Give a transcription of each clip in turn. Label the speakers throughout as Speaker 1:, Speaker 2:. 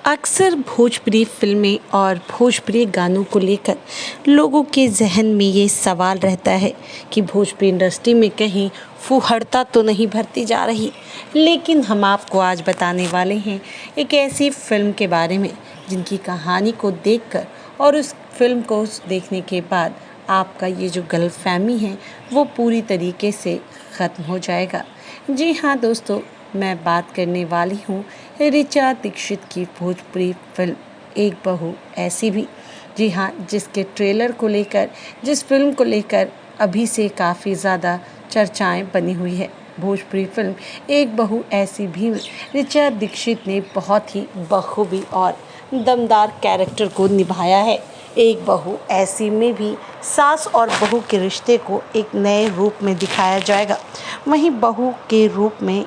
Speaker 1: अक्सर भोजपुरी फिल्में और भोजपुरी गानों को लेकर लोगों के जहन में ये सवाल रहता है कि भोजपुरी इंडस्ट्री में कहीं फूहड़ता तो नहीं भरती जा रही। लेकिन हम आपको आज बताने वाले हैं एक ऐसी फिल्म के बारे में जिनकी कहानी को देखकर और उस फिल्म को देखने के बाद आपका ये जो गलतफहमी है वो पूरी तरीके से ख़त्म हो जाएगा। जी हाँ दोस्तों, मैं बात करने वाली हूँ ऋचा दीक्षित की भोजपुरी फिल्म एक बहू ऐसी भी। जी हाँ, जिसके ट्रेलर को लेकर, जिस फिल्म को लेकर अभी से काफ़ी ज़्यादा चर्चाएं बनी हुई है। भोजपुरी फिल्म एक बहू ऐसी भी ऋचा दीक्षित ने बहुत ही बखूबी और दमदार कैरेक्टर को निभाया है। एक बहू ऐसी में भी सास और बहू के रिश्ते को एक नए रूप में दिखाया जाएगा। वहीं बहू के रूप में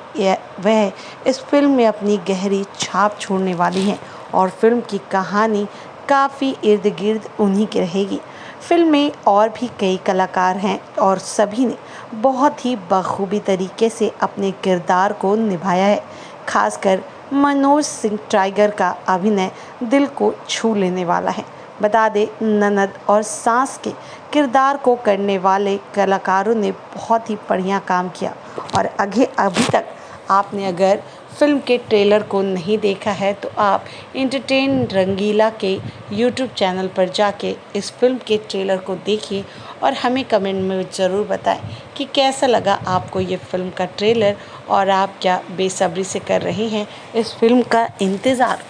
Speaker 1: वह इस फिल्म में अपनी गहरी छाप छोड़ने वाली हैं और फिल्म की कहानी काफ़ी इर्द गिर्द उन्हीं की रहेगी। फिल्म में और भी कई कलाकार हैं और सभी ने बहुत ही बखूबी तरीके से अपने किरदार को निभाया है। खासकर मनोज सिंह टाइगर का अभिनय दिल को छू लेने वाला है। बता दें, ननद और सास के किरदार को करने वाले कलाकारों ने बहुत ही बढ़िया काम किया। और अभी तक आपने अगर फिल्म के ट्रेलर को नहीं देखा है तो आप एंटरटेन रंगीला के यूट्यूब चैनल पर जाके इस फिल्म के ट्रेलर को देखिए और हमें कमेंट में ज़रूर बताएं कि कैसा लगा आपको ये फिल्म का ट्रेलर और आप क्या बेसब्री से कर रहे हैं इस फिल्म का इंतज़ार।